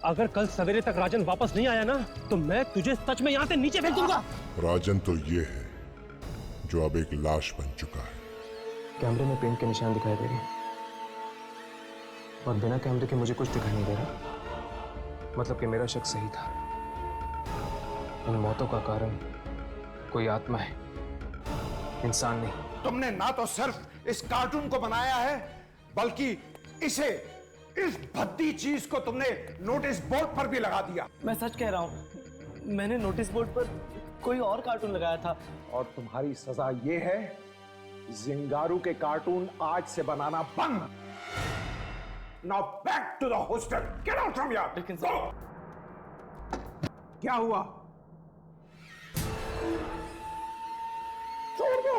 अगर कल सवेरे तक राजन वापस नहीं आया ना तो मैं तुझे सच में यहाँ से नीचे फेंक दूंगा। राजन तो ये है जो अब एक लाश बन चुका है। कैमरे में पेंट के निशान दिखाई दे रहे हैं और बिना कैमरे के मुझे कुछ दिखाई नहीं दे रहा। मतलब कि मेरा शक सही था। इन मौतों का कारण कोई आत्मा है, इंसान नहीं। तुमने ना तो सिर्फ इस कार्टून को बनाया है बल्कि इस भद्दी चीज को तुमने नोटिस बोर्ड पर भी लगा दिया। मैं सच कह रहा हूं, मैंने नोटिस बोर्ड पर कोई और कार्टून लगाया था। और तुम्हारी सजा ये है, जिंगारू के कार्टून आज से बनाना बंद। Now back to the hostel, get out from here. लेकिन सर, क्या हुआ? छोड़ दो।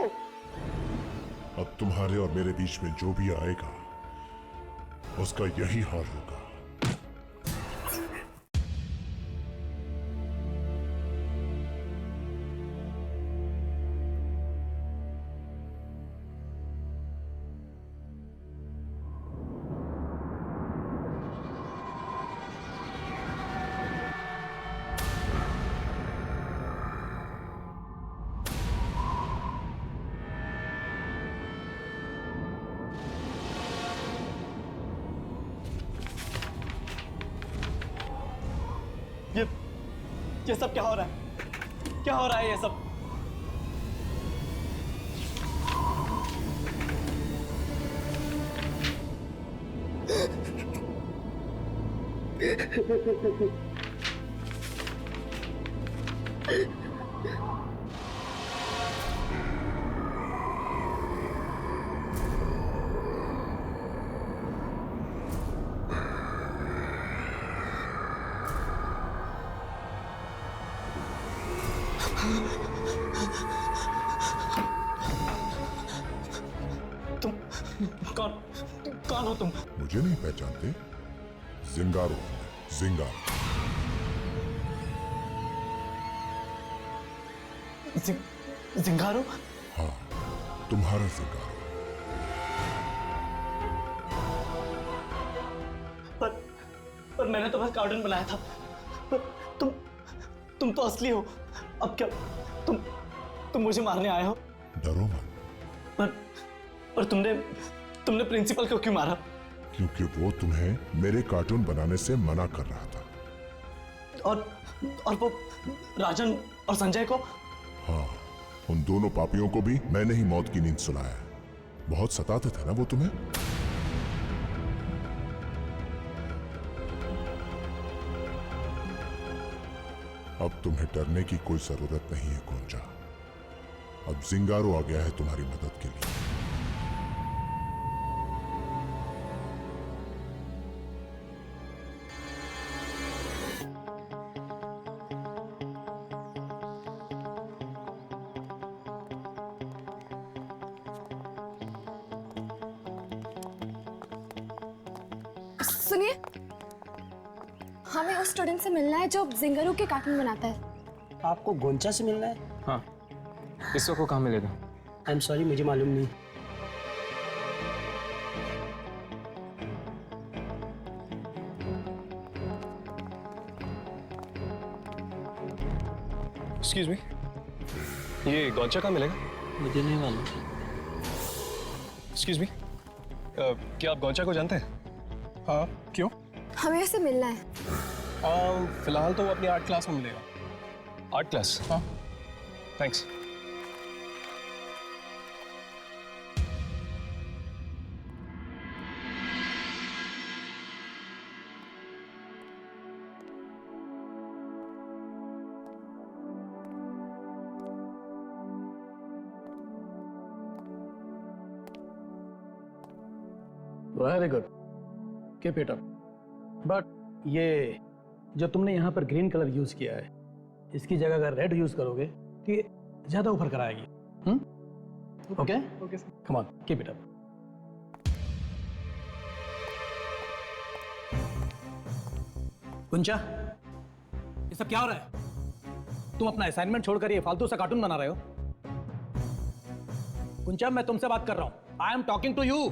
अब तुम्हारे और मेरे बीच में जो भी आएगा उसका यही हाल होगा। ये सब क्या हो रहा है? क्या हो रहा है ये सब? तुम कौन हो तुम? मुझे नहीं पहचानते? जिंगारो, जिंगारो। जिंगारो? हाँ, तुम्हारा जिंगारो। पर मैंने तो बस कार्टून बनाया था। पर तुम तो असली हो। अब क्या तुम मुझे मारने आए हो? डरो मत। पर तुमने प्रिंसिपल को क्यों मारा? क्योंकि वो तुम्हें मेरे कार्टून बनाने से मना कर रहा था। और वो राजन और संजय को? हाँ, उन दोनों पापियों को भी मैंने ही मौत की नींद सुलाया। बहुत सताते थे ना वो तुम्हें। अब तुम्हें डरने की कोई जरूरत नहीं है गोंजा। अब जिंगारो आ गया है तुम्हारी मदद के लिए। सुनिए, हमें उस स्टूडेंट से मिलना है जो जिंगारू के कार्टून बनाता है। आपको गोंचा से मिलना है? हाँ, इसको को कहाँ मिलेगा? आई एम सॉरी, मुझे मालूम नहीं। एक्सक्यूज मी, ये गौंचा कहाँ मिलेगा? मुझे नहीं मालूम। एक्सक्यूज मी, क्या आप गौंचा को जानते हैं? हाँ, क्यों? हमें उससे मिलना है। फिलहाल तो वो अपनी आर्ट क्लास में मिलेगा। Art class? हाँ। Thanks. Very good, keep it up. But ये जो तुमने यहाँ पर ग्रीन कलर यूज किया है, इसकी जगह अगर रेड यूज करोगे तो ये ज्यादा ऊपर कराएगी। Okay okay sir, come on, keep it up. कुंचा, ये सब क्या हो रहा है? तुम अपना असाइनमेंट छोड़कर ये फालतू सा कार्टून बना रहे हो। कुंचा, मैं तुमसे बात कर रहा हूं। I am talking to you.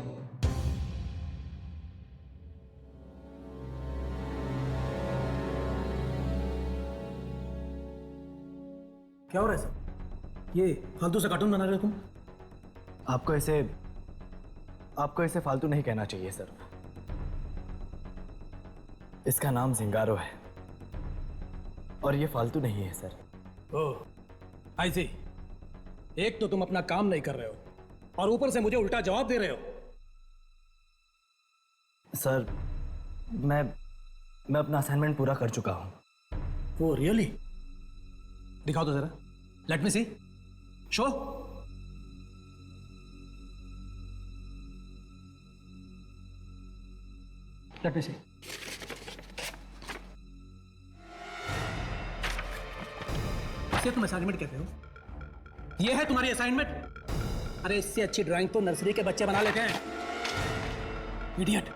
क्या हो रहा है सर? ये फालतू से कार्टून बना रहे हो तुम? आपको इसे फालतू नहीं कहना चाहिए सर। इसका नाम जिंगारो है और ये फालतू नहीं है सर। ओह आई सी। एक तो तुम अपना काम नहीं कर रहे हो और ऊपर से मुझे उल्टा जवाब दे रहे हो। सर मैं अपना असाइनमेंट पूरा कर चुका हूं। Oh really? दिखाओ तो जरा, लेट मी सी, शो। लेट मी सी। इसे तुम असाइनमेंट कहते हो? ये है तुम्हारी असाइनमेंट? अरे इससे अच्छी ड्राइंग तो नर्सरी के बच्चे बना लेते हैं। इडियट।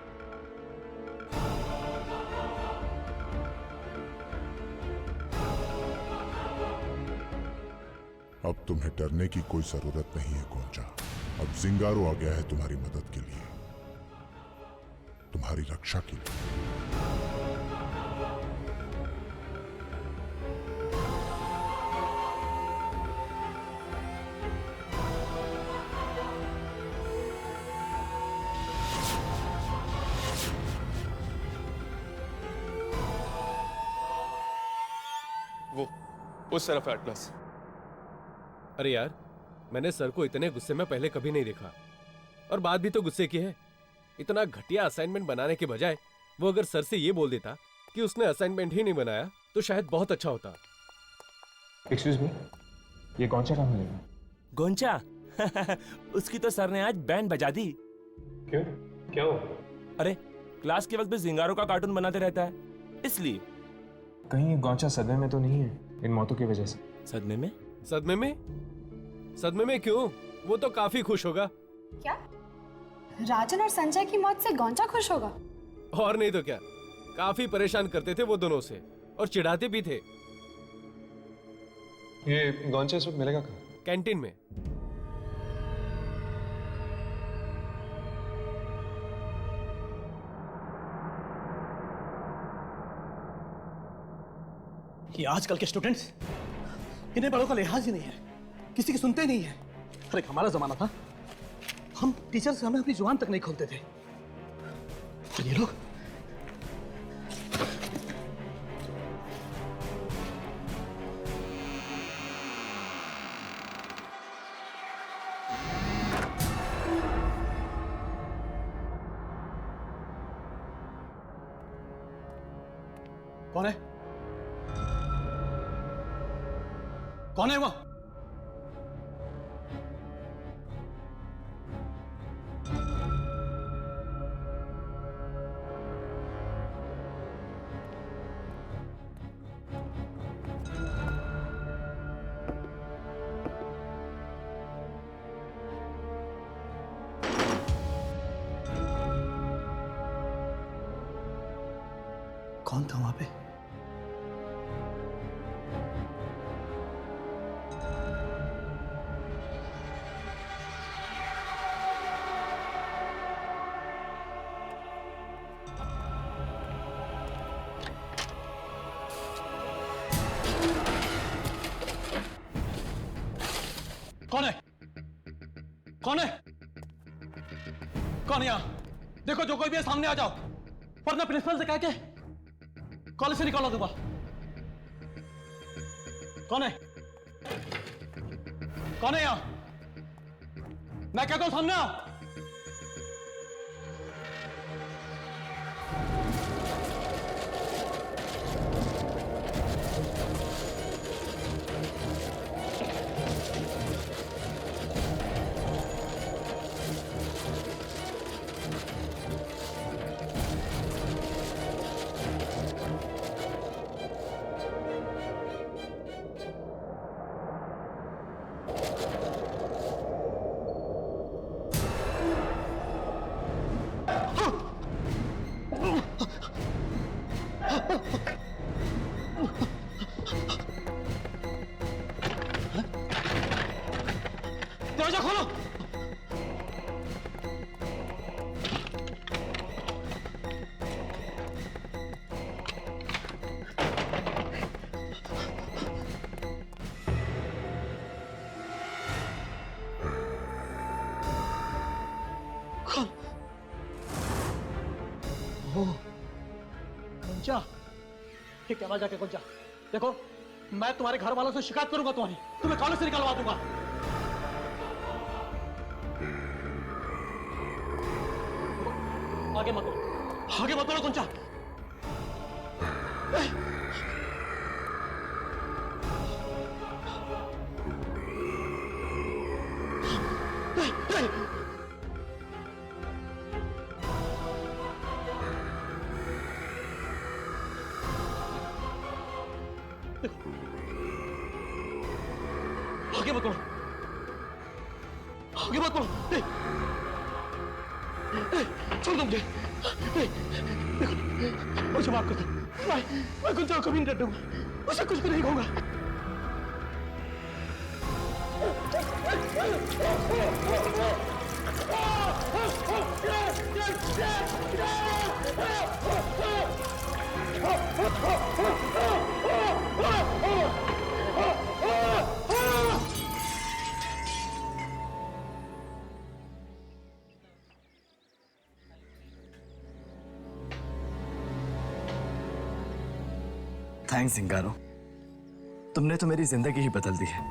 अब तुम्हें डरने की कोई जरूरत नहीं है गोंजा। अब जिंगारो आ गया है तुम्हारी मदद के लिए, तुम्हारी रक्षा के लिए। वो उस तरफ है एटलस। अरे यार, मैंने सर को इतने गुस्से में पहले कभी नहीं देखा। और बात भी तो गुस्से की है। इतना घटिया असाइनमेंट बनाने के बजाय वो अगर सर से ये बोल देता कि उसने असाइनमेंट ही नहीं बनाया तो शायद बहुत अच्छा होता। एक्सक्यूज मी, ये गोंचा कहाँ मिलेगा? गोंचा उसकी तो सर ने आज बैंड बजा दी। क्यों? क्या हो? अरे क्लास के वक्त भी जिंगारो का कार्टून बनाते रहता है, इसलिए। कहीं ये गोंचा सदमे में तो नहीं है इन मौतों की वजह से? सदमे में? सदमे में? सदमे में क्यों? वो तो काफी खुश होगा। क्या राजन और संजय की मौत से गोंचा खुश होगा? और नहीं तो क्या, काफी परेशान करते थे वो दोनों से और चिढ़ाते भी थे। ये गोंचा इस वक्त मिलेगा कहाँ? कैंटीन में। कि आजकल के स्टूडेंट्स, इन्हें बड़ों का लिहाज ही नहीं है, किसी की सुनते ही नहीं है। अरे हमारा जमाना था, हम टीचर से हमें अपनी जुबान तक नहीं खोलते थे। और ये लोग कौन है? कौन है वो? कौन था वहां पे? कौन है? कौन है? कौन है यहां? देखो जो कोई भी है सामने आ जाओ, वरना प्रिंसिपल से कह के कॉलेज से निकालो दोबारा। कौन है? कौन है यहां? मैं कहता हूं सामने आओ। दरवाजा खोलो। ठीक है, वहां जाके कुछ जा। देखो, मैं तुम्हारे घर वालों से शिकायत करूंगा, तुम्हें कॉलेज से निकलवा दूंगा। आगे मत बढ़ो कुंचा। आगे मत बढ़ो, आगे मत बढ़ो। छोड़ दो मुझे। मुझे माफ कर दो। मैं कुंचा को कभी नहीं डरूंगा, उसे कुछ भी नहीं कहूंगा। थैंक्स जिंगारो, तुमने तो मेरी जिंदगी ही बदल दी है।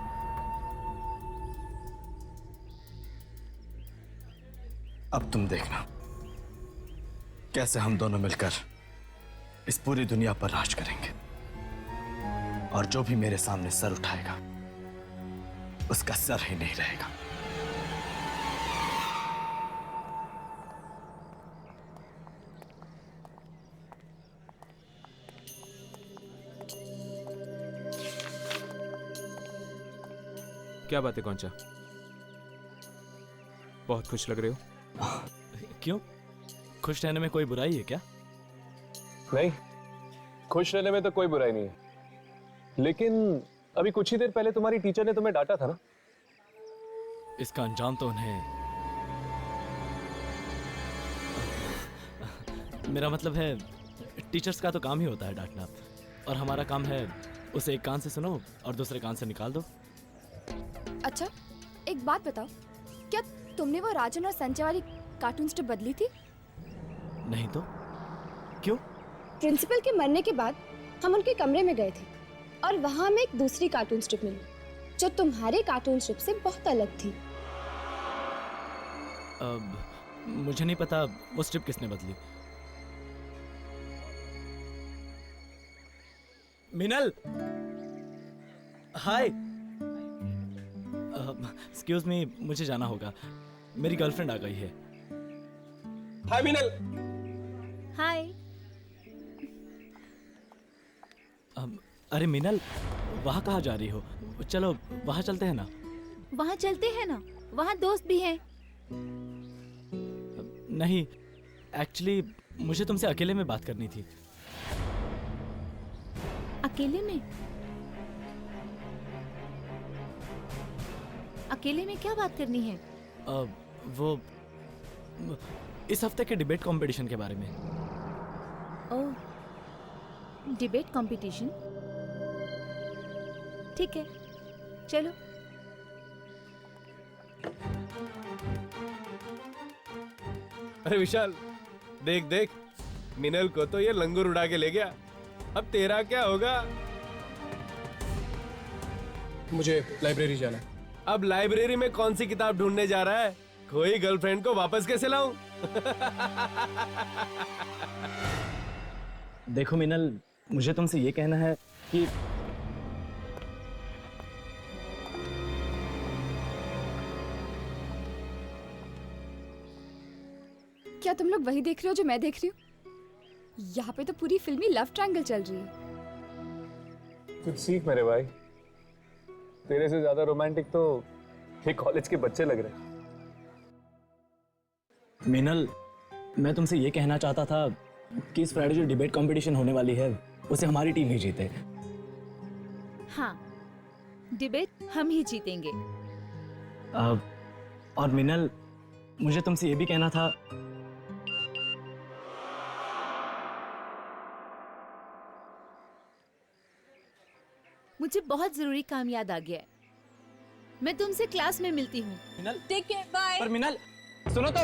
अब तुम देखना कैसे हम दोनों मिलकर इस पूरी दुनिया पर राज करेंगे, और जो भी मेरे सामने सर उठाएगा उसका सर ही नहीं रहेगा। क्या बात है कौनचा? बहुत खुश लग रहे हो। क्यों? खुश रहने में कोई बुराई है क्या? नहीं, खुश रहने में तो कोई बुराई नहीं है, लेकिन अभी कुछ ही देर पहले तुम्हारी टीचर ने तुम्हें डांटा था ना। इसका अंजाम तो उन्हें, मेरा मतलब है टीचर्स का तो काम ही होता है डांटना, और हमारा काम है उसे एक कान से सुनो और दूसरे कान से निकाल दो। अच्छा, एक बात बताओ, क्या तुमने वो राजन और संजय वाली कार्टून स्ट्रिप बदली थी? नहीं तो क्यों? प्रिंसिपल के मरने के बाद हम उनके कमरे में गए थे और वहां हमें एक दूसरी कार्टून स्ट्रिप मिली जो तुम्हारे कार्टून स्ट्रिप से बहुत अलग थी। मुझे नहीं पता वो स्ट्रिप किसने बदली। मिनल, हाय। एक्सक्यूज मी, मुझे जाना होगा, मेरी गर्लफ्रेंड आ गई है। हाय मिनल। हाय। अरे मिनल, वहाँ कहाँ जा रही हो? चलो वहाँ चलते हैं ना। वहाँ चलते हैं ना, वहाँ दोस्त भी हैं। नहीं, एक्चुअली मुझे तुमसे अकेले में बात करनी थी। अकेले में? अकेले में क्या बात करनी है? वो इस हफ्ते के डिबेट कंपटीशन के बारे में। ओह, डिबेट कंपटीशन? ठीक है, चलो। अरे विशाल, देख देख, मिनल को तो ये लंगूर उड़ा के ले गया। अब तेरा क्या होगा? मुझे लाइब्रेरी जाना है। अब लाइब्रेरी में कौन सी किताब ढूंढने जा रहा है? खोई गर्लफ्रेंड को वापस कैसे लाऊं? देखो मिनल, मुझे तुमसे ये कहना है कि क्या तुम लोग वही देख रहे हो जो मैं देख रही हूँ? यहाँ पे तो पूरी फिल्मी लव ट्रायंगल चल रही है। कुछ सीख मेरे भाई, तेरे से ज्यादा रोमांटिक तो ये कॉलेज के बच्चे लग रहे हैं। मिनल, मैं तुमसे ये कहना चाहता था कि इस फ्राइडे जो डिबेट कंपटीशन होने वाली है उसे हमारी टीम ही जीते। हाँ, डिबेट हम ही जीतेंगे। और मिनल, मुझे तुमसे ये भी कहना था, मुझे बहुत जरूरी काम याद आ गया है, मैं तुमसे क्लास में मिलती हूँ। मिनल, टेक केयर, बाय। पर मिनल सुनो तो।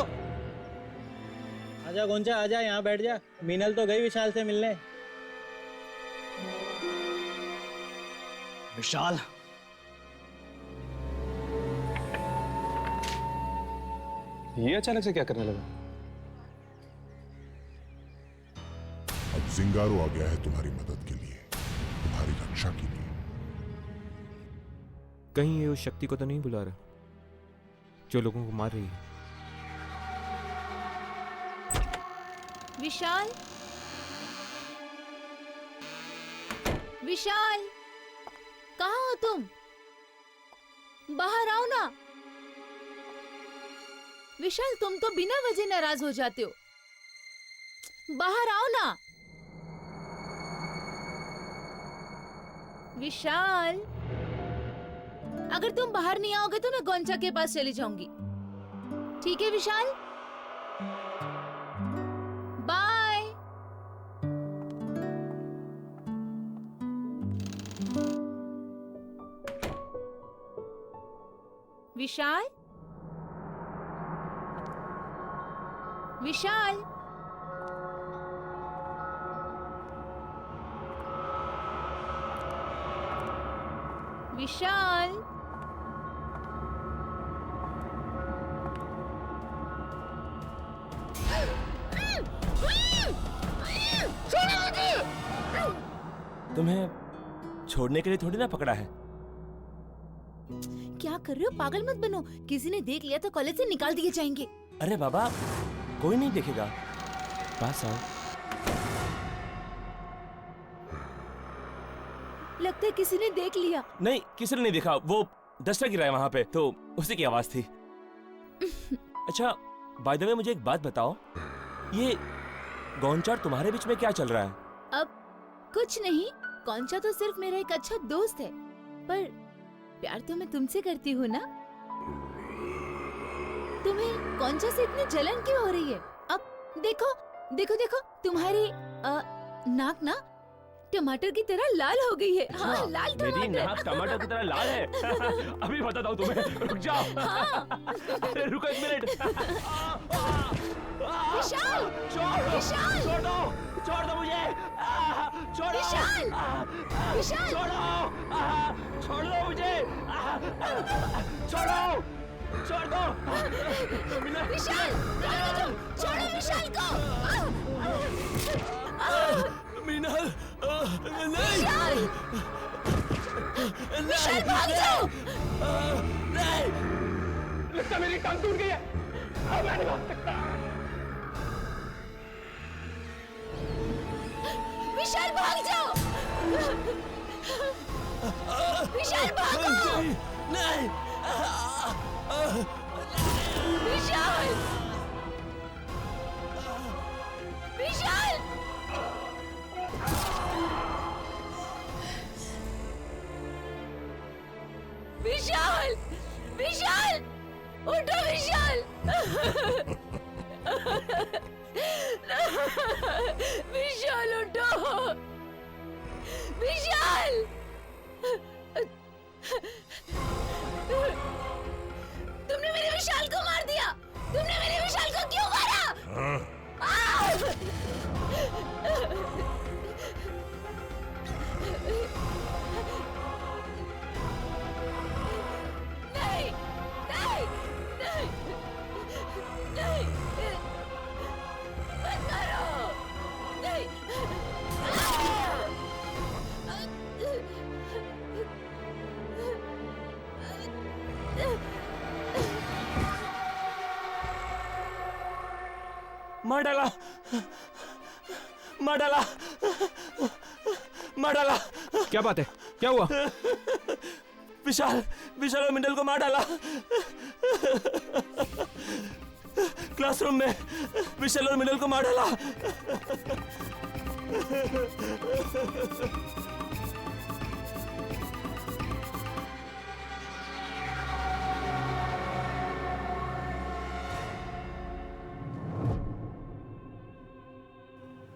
आजा गोंजा, आजा यहाँ बैठ जा। मीनल तो गई विशाल से मिलने। विशाल, ये अचानक से क्या करने लगा? अब जिंगारो आ गया है तुम्हारी मदद के लिए, तुम्हारी रक्षा के लिए। कहीं ये उस शक्ति को तो नहीं बुला रहा जो लोगों को मार रही है? विशाल, विशाल, कहाँ हो तुम? बाहर आओ ना। विशाल, तुम तो बिना वजह नाराज हो जाते हो। बाहर आओ ना। विशाल, अगर तुम बाहर नहीं आओगे तो मैं गोंचा के पास चली जाऊंगी। ठीक है विशाल? बाय। विशाल, विशाल, विशाल, तुम्हें छोड़ने के लिए थोड़ी ना पकड़ा है। क्या कर रहे हो? पागल मत बनो। किसी ने देख लिया तो कॉलेज से निकाल दिए जाएंगे। अरे बाबा, कोई नहीं देखेगा। पास आओ। लगता है किसी ने देख लिया। नहीं, किसी ने नहीं देखा। वो डस्टर गिरा है वहां पे, तो उसी की आवाज थी। अच्छा, बाय द वे मुझे एक बात बताओ, ये गोंचा और तुम्हारे बीच में क्या चल रहा है? अब कुछ नहीं, गोंचा तो सिर्फ मेरा एक अच्छा दोस्त है, पर प्यार तो मैं तुमसे करती हूँ ना। तुम्हें गोंचा से इतनी जलन क्यों हो रही है? अब देखो देखो देखो, तुम्हारी नाक ना टमाटर की तरह लाल हो गई है। हाँ, लाल मेरी टमाटर। नाक टमाटर की तरह लाल है। अभी बताता हूँ तुम्हें, रुक जाओ। अरे रुको एक मिनट। विशाल, विशाल, छोड़ दो, छोड़ दो मुझे। छोड़ो, विशाल, विशाल, छोड़ो, छोड़ दो मुझे। छोड़ो, छोड़ दो। विशाल, छोड़ो विशाल को। मीनल, नहीं। विशाल, भाग जाओ। नहीं, लगता मेरी टांग टूट गई है। अब मैं नहीं भाग सकता। विशाल, भाग जाओ। विशाल, भागो। नहीं। विशाल, विशाल, विशाल, विशाल, उठो विशाल। विशाल उठो। विशाल, तुमने मेरे विशाल को मार दिया। तुमने मेरे विशाल को क्यों मारा? नहीं, नहीं, नहीं, नहीं, मत मारो। नहीं। मार डाला, मार डाला, मार डाला। क्या बात है? क्या हुआ? विशाल, विशाल और मिंडल को मार डाला। क्लासरूम में विशाल और मिंडल को मार डाला।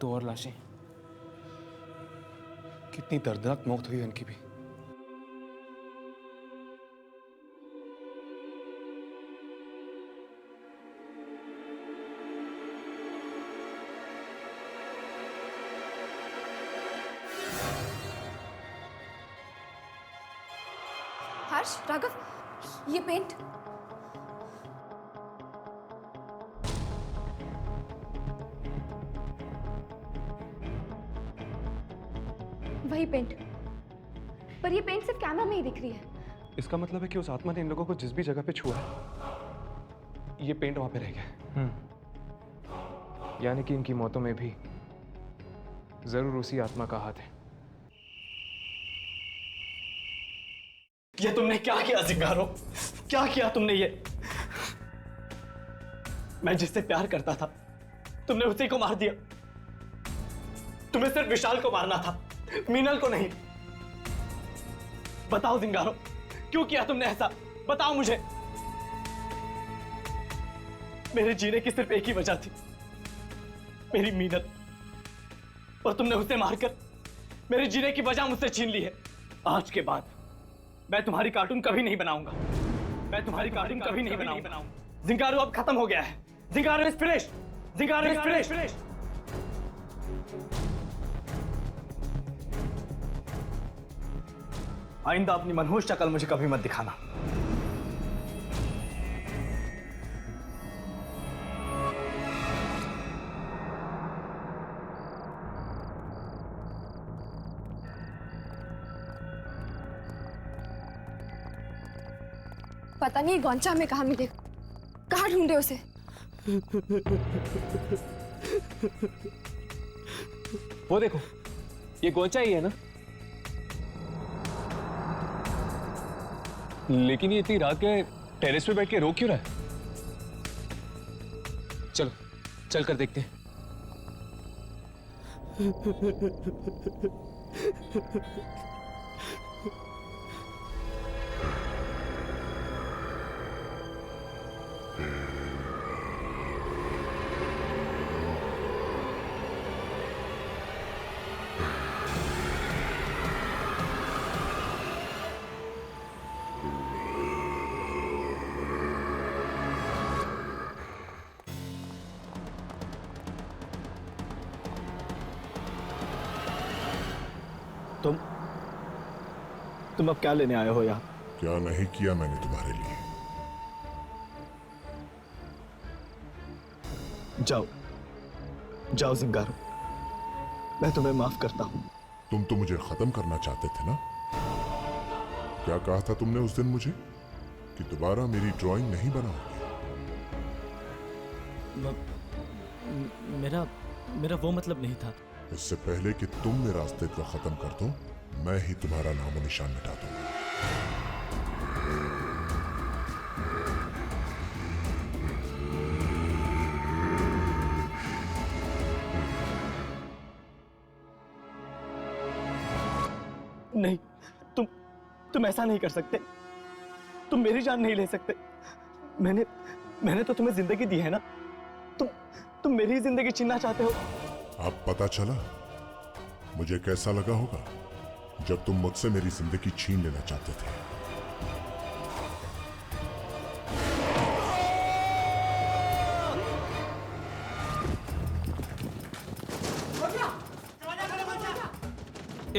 दो और लाशें, कितनी दर्दनाक मौत हुई उनकी भी। हर्ष, राघव, ये पेंट। वही पेंट, पर ये पेंट सिर्फ कैमरा में ही दिख रही है। इसका मतलब है कि उस आत्मा ने इन लोगों को जिस भी जगह पे छुआ है, ये पेंट वहां पे रह गया। यानी कि इनकी मौतों में भी जरूर उसी आत्मा का हाथ है। ये तुमने क्या किया जिंगारो? क्या किया तुमने ये? मैं जिससे प्यार करता था तुमने उसी को मार दिया। तुम्हें सिर्फ विशाल को मारना था, मीनल को नहीं। बताओ जिंगारो, क्यों किया तुमने ऐसा? बताओ मुझे। मेरे जीने की सिर्फ एक ही वजह थी, मेरी मीनल, और तुमने उसे मारकर मेरे जीने की वजह मुझसे छीन ली है। आज के बाद मैं तुम्हारी कार्टून कभी नहीं बनाऊंगा। मैं तुम्हारी कार्टून कभी नहीं बनाऊंगा। जिंगारो अब खत्म हो गया है। Zingaro is finished. Zingaro is finished. आइंदा अपनी मनहूस शक्ल मुझे कभी मत दिखाना। पता नहीं गौंचा में कहाँ मिले, कहाँ ढूंढे उसे। वो देखो, ये गोंचा ही है ना? लेकिन ये इतनी रात के टेरेस पे बैठ के रो क्यों रहा है? चलो चल कर देखते हैं। तुम अब क्या लेने आए हो यहाँ? क्या नहीं किया मैंने तुम्हारे लिए? जाओ जाओ जिंगारो, मैं तुम्हें माफ करता हूँ। तुम तो मुझे खत्म करना चाहते थे ना? क्या कहा था तुमने उस दिन मुझे कि दोबारा मेरी ड्राइंग नहीं बनाओगे? मेरा वो मतलब नहीं था। इससे पहले कि तुम मेरा अस्तित्व खत्म कर दो, मैं ही तुम्हारा नामो निशान मिटा दूंगा। नहीं, तुम ऐसा नहीं कर सकते। तुम मेरी जान नहीं ले सकते। मैंने तो तुम्हें जिंदगी दी है ना। तुम मेरी ही जिंदगी छीनना चाहते हो। अब पता चला मुझे कैसा लगा होगा जब तुम मुझसे मेरी जिंदगी छीन लेना चाहते थे।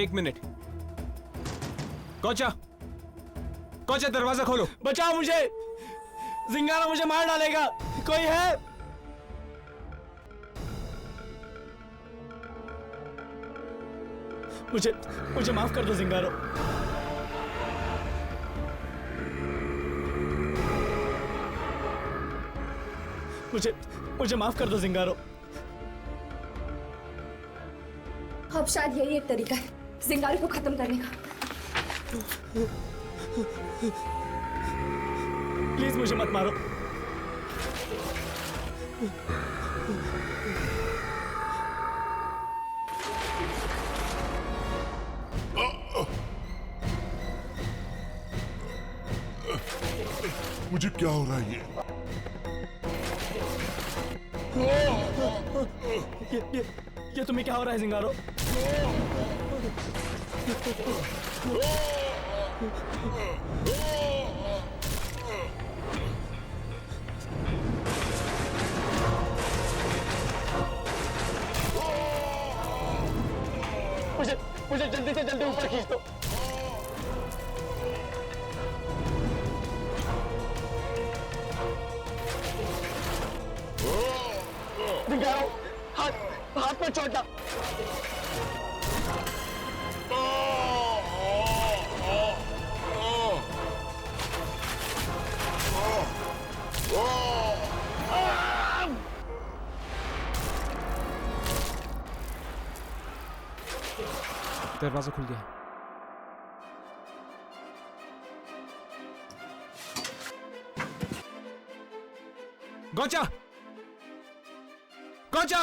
एक मिनट। कोचा, कोचा दरवाजा खोलो। बचाओ मुझे, जिंगारो मुझे मार डालेगा। कोई है? मुझे माफ कर दो जिंगारो। मुझे माफ कर दो जिंगारो। अब शायद यही एक तरीका है जिंगारो को खत्म करने का। प्लीज मुझे मत मारो। मुझे क्या हो रहा है ये तुम्हें क्या हो रहा है जिंगारो? मुझे जल्दी से जल्दी ऊपर खींच दो। जिंगारो, हाथ हाथ में चोट लगा। दरवाजा खुल गया। गौचा! गौचा!